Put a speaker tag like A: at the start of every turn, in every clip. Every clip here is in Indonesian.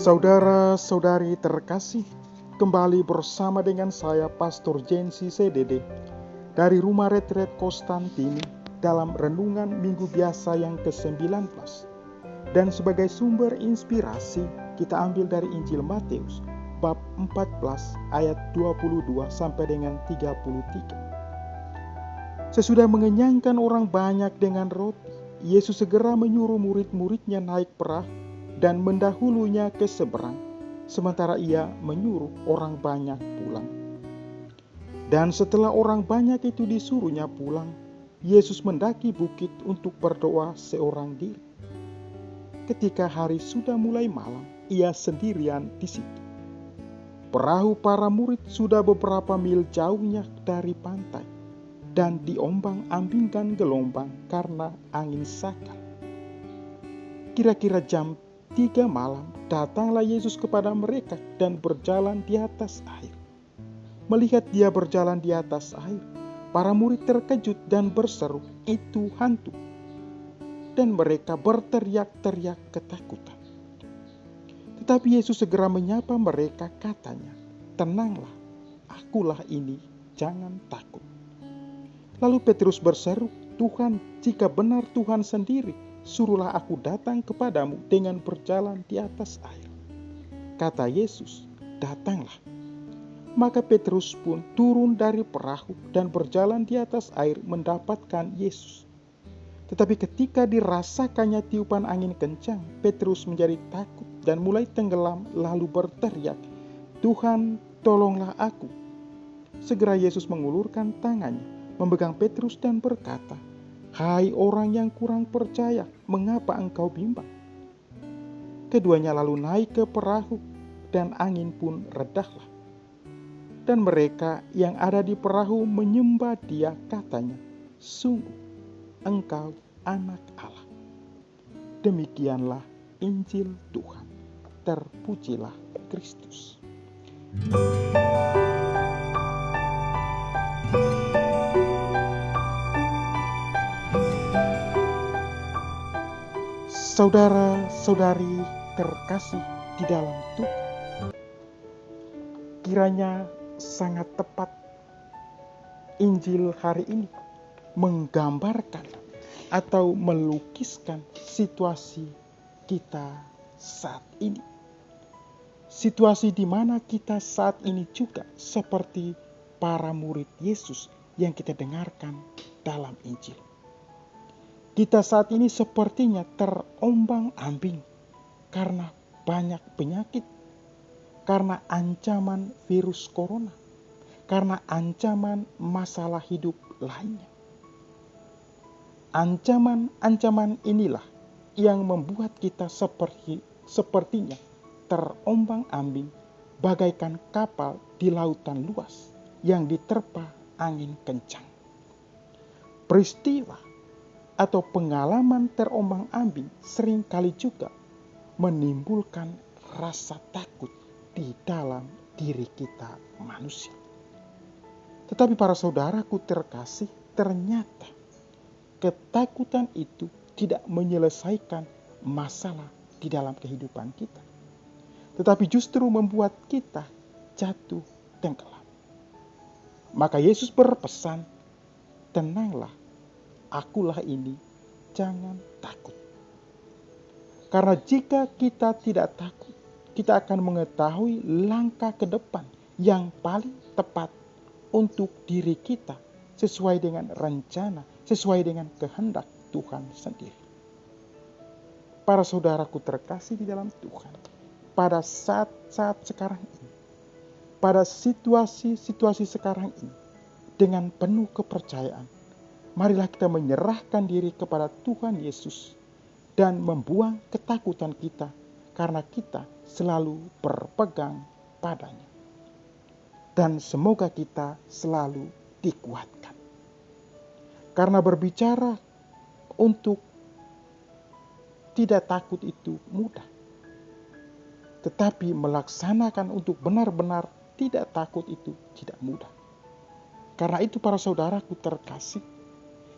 A: Saudara-saudari terkasih, kembali bersama dengan saya Pastor Jensi CDD dari Rumah Retret Konstantini dalam renungan Minggu Biasa yang ke-19. Dan sebagai sumber inspirasi, kita ambil dari Injil Matius bab 14 ayat 22 sampai dengan 33. Sesudah mengenyangkan orang banyak dengan roti, Yesus segera menyuruh murid-muridnya naik perahu dan mendahulunya ke seberang, sementara ia menyuruh orang banyak pulang. Dan setelah orang banyak itu disuruhnya pulang, Yesus mendaki bukit untuk berdoa seorang diri. Ketika hari sudah mulai malam, ia sendirian di situ. Perahu para murid sudah beberapa mil jauhnya dari pantai, dan diombang-ambingkan gelombang karena angin sakal. Kira-kira jam 3 malam, datanglah Yesus kepada mereka dan berjalan di atas air. Melihat dia berjalan di atas air, para murid terkejut dan berseru, "Itu hantu!" Dan mereka berteriak-teriak ketakutan. Tetapi Yesus segera menyapa mereka, katanya, "Tenanglah, akulah ini, jangan takut." Lalu Petrus berseru, "Tuhan, jika benar Tuhan sendiri, suruhlah aku datang kepadamu dengan berjalan di atas air." Kata Yesus, "Datanglah." Maka Petrus pun turun dari perahu dan berjalan di atas air mendapatkan Yesus. Tetapi ketika dirasakannya tiupan angin kencang, Petrus menjadi takut dan mulai tenggelam lalu berteriak, "Tuhan, tolonglah aku." Segera Yesus mengulurkan tangannya, memegang Petrus dan berkata, "Hai orang yang kurang percaya, mengapa engkau bimbang?" Keduanya lalu naik ke perahu dan angin pun redahlah. Dan mereka yang ada di perahu menyembah dia, katanya, "Sungguh, engkau anak Allah." Demikianlah Injil Tuhan. Terpujilah Kristus. Saudara-saudari terkasih di dalam Tuhan, kiranya sangat tepat Injil hari ini menggambarkan atau melukiskan situasi kita saat ini. Situasi di mana kita saat ini juga seperti para murid Yesus yang kita dengarkan dalam Injil. Kita saat ini sepertinya terombang-ambing karena banyak penyakit, karena ancaman virus corona, karena ancaman masalah hidup lainnya. Ancaman-ancaman inilah yang membuat kita sepertinya terombang-ambing bagaikan kapal di lautan luas yang diterpa angin kencang. Peristiwa atau pengalaman terombang-ambing seringkali juga menimbulkan rasa takut di dalam diri kita manusia. Tetapi para saudaraku terkasih, ternyata ketakutan itu tidak menyelesaikan masalah di dalam kehidupan kita, tetapi justru membuat kita jatuh tenggelam. Maka Yesus berpesan, "Tenanglah, akulah ini, jangan takut." Karena jika kita tidak takut, kita akan mengetahui langkah ke depan yang paling tepat untuk diri kita sesuai dengan rencana, sesuai dengan kehendak Tuhan sendiri. Para saudaraku terkasih di dalam Tuhan, pada saat-saat sekarang ini, pada situasi-situasi sekarang ini, dengan penuh kepercayaan, marilah kita menyerahkan diri kepada Tuhan Yesus dan membuang ketakutan kita karena kita selalu berpegang padanya. Dan semoga kita selalu dikuatkan. Karena berbicara untuk tidak takut itu mudah, tetapi melaksanakan untuk benar-benar tidak takut itu tidak mudah. Karena itu para saudaraku terkasih,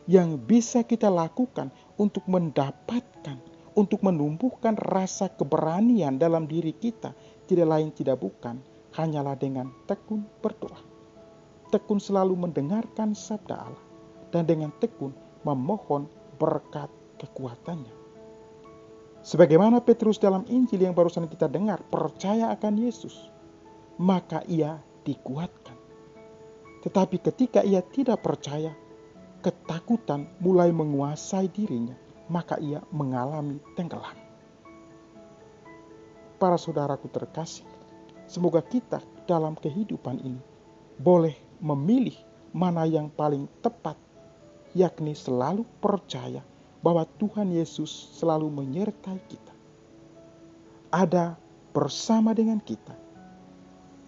A: yang bisa kita lakukan untuk mendapatkan, untuk menumbuhkan rasa keberanian dalam diri kita, tidak lain tidak bukan, hanyalah dengan tekun berdoa. Tekun selalu mendengarkan sabda Allah, dan dengan tekun memohon berkat kekuatannya. Sebagaimana Petrus dalam Injil yang barusan kita dengar, percaya akan Yesus, maka ia dikuatkan. Tetapi ketika ia tidak percaya, ketakutan mulai menguasai dirinya, maka ia mengalami tenggelam. Para saudaraku terkasih, semoga kita dalam kehidupan ini boleh memilih mana yang paling tepat, yakni selalu percaya bahwa Tuhan Yesus selalu menyertai kita, ada bersama dengan kita,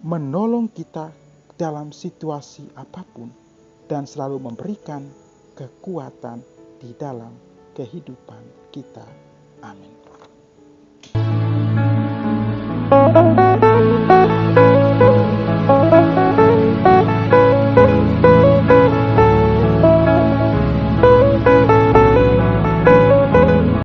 A: menolong kita dalam situasi apapun, dan selalu memberikan kekuatan di dalam kehidupan kita. Amin.